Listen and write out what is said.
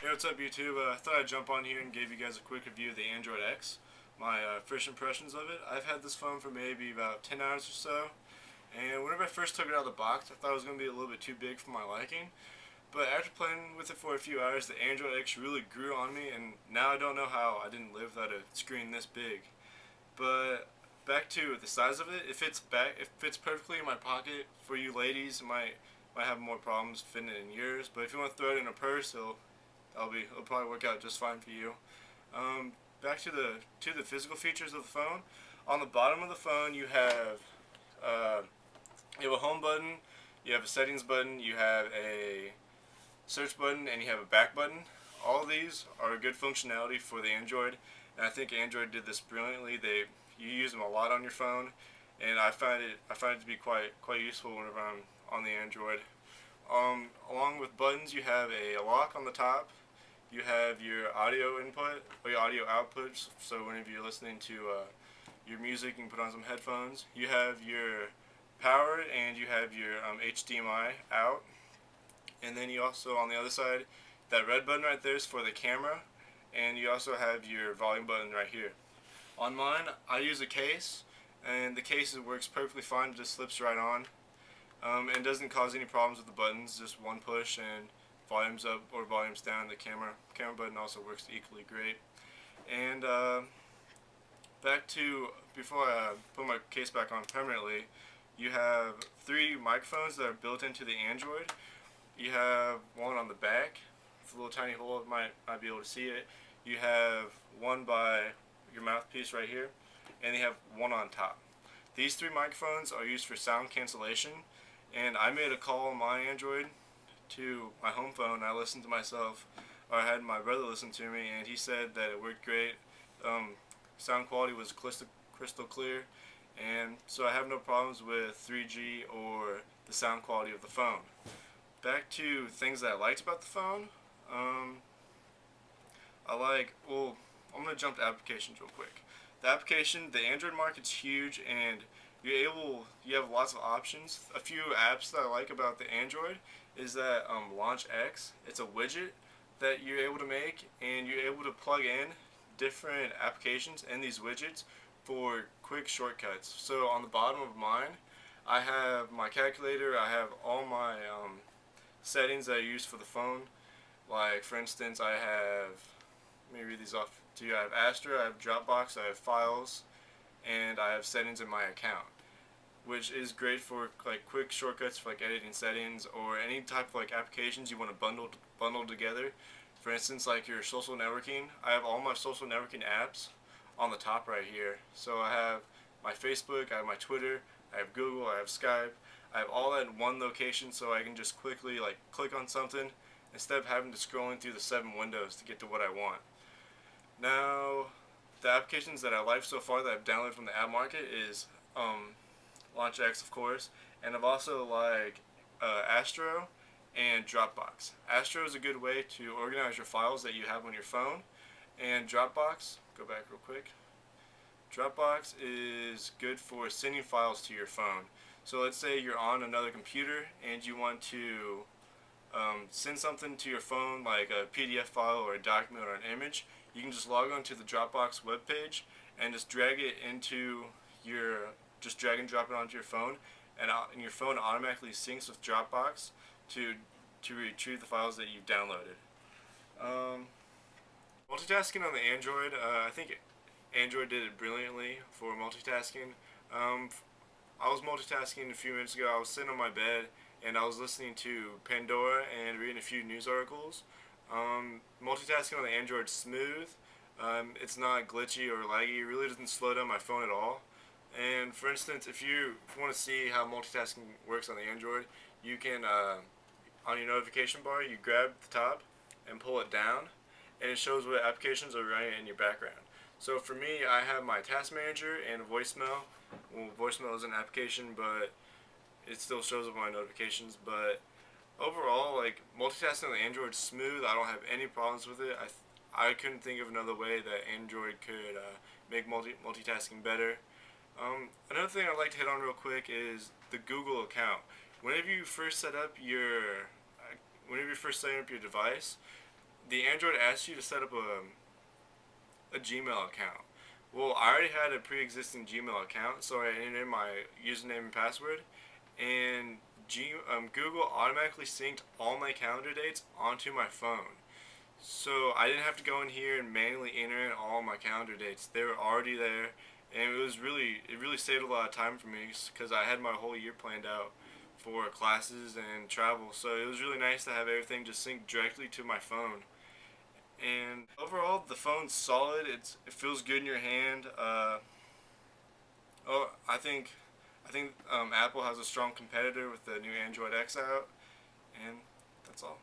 Hey, what's up, YouTube? I thought I'd jump on here and give you guys a quick review of the Android X. My first impressions of it. I've had this phone for maybe about 10 hours or so, and whenever I first took it out of the box, I thought it was going to be a little bit too big for my liking. But after playing with it for a few hours, the Android X really grew on me, and now I don't know how I didn't live without a screen this big. But back to the size of it, it fits perfectly in my pocket. For you ladies, it might have more problems fitting it in yours, but if you want to throw it in a purse, it'll probably work out just fine for you. Back to the physical features of the phone. On the bottom of the phone, uh, you have a home button, you have a settings button, you have a search button, and you have a back button. All of these are good functionality for the Android, and I think Android did this brilliantly. You use them a lot on your phone, and I find it to be quite useful whenever I'm on the Android. Along with buttons, you have a lock on the top. You have your audio input or your audio outputs. So whenever you're listening to your music, you can put on some headphones. You have your power and you have your HDMI out. And then you also, on the other side, that red button right there is for the camera. And you also have your volume button right here. On mine, I use a case, and the case works perfectly fine. It just slips right on. And doesn't cause any problems with the buttons. Just one push and volumes up or volumes down. The camera button also works equally great. And back to before I put my case back on permanently, you have three microphones that are built into the Android. You have one on the back. It's a little tiny hole. Might be able to see it. You have one by your mouthpiece right here, and you have one on top. These three microphones are used for sound cancellation, and I made a call on my Android to my home phone. I listened to myself, or I had my brother listen to me, and he said that it worked great. Sound quality was crystal clear, and so I have no problems with 3G or the sound quality of the phone. Back to things that I liked about the phone. Well, I'm going to jump to applications real quick. The Android market's huge, and you have lots of options. A few apps that I like about the Android is that Launch X. It's a widget that you're able to make, and you're able to plug in different applications in these widgets for quick shortcuts. So on the bottom of mine, I have my calculator. I have all my settings that I use for the phone. Like for instance, let me read these off to you. I have Astra, I have Dropbox, I have Files, and I have settings in my account, which is great for like quick shortcuts for like editing settings or any type of like applications you want to bundle together. For instance, like your social networking, I have all my social networking apps on the top right here. So I have my Facebook, I have my Twitter, I have Google, I have Skype. I have all that in one location, so I can just quickly like click on something instead of having to scrolling through the 7 windows to get to what I want. Now, the applications that I like so far that I've downloaded from the app market is Launch X, of course, and I've also Astro and Dropbox. Astro is a good way to organize your files that you have on your phone, and Dropbox, go back real quick. Dropbox is good for sending files to your phone. So let's say you're on another computer and you want to send something to your phone like a PDF file or a document or an image. You can just log on to the Dropbox webpage and just drag and drop it onto your phone, and your phone automatically syncs with Dropbox to retrieve the files that you've downloaded. Multitasking on the Android, I think Android did it brilliantly for multitasking. I was multitasking a few minutes ago. I was sitting on my bed and I was listening to Pandora and reading a few news articles. Multitasking on the Android is smooth. It's not glitchy or laggy. It really doesn't slow down my phone at all. And for instance, if you want to see how multitasking works on the Android, you can, on your notification bar, you grab the top and pull it down, and it shows what applications are running in your background. So for me, I have my task manager and voicemail. Well, voicemail is an application, but it still shows up my notifications. But overall, like multitasking on the Android is smooth. I don't have any problems with it. I couldn't think of another way that Android could make multitasking better. Another thing I'd like to hit on real quick is the Google account. Whenever you first set up your device, the Android asks you to set up a Gmail account. Well, I already had a pre-existing Gmail account, so I entered in my username and password, and Google automatically synced all my calendar dates onto my phone. So I didn't have to go in here and manually enter in all my calendar dates. They were already there, and it really saved a lot of time for me because I had my whole year planned out for classes and travel. So it was really nice to have everything just synced directly to my phone. And overall, the phone's solid. It feels good in your hand. Oh, I think Apple has a strong competitor with the new Android X out, and that's all.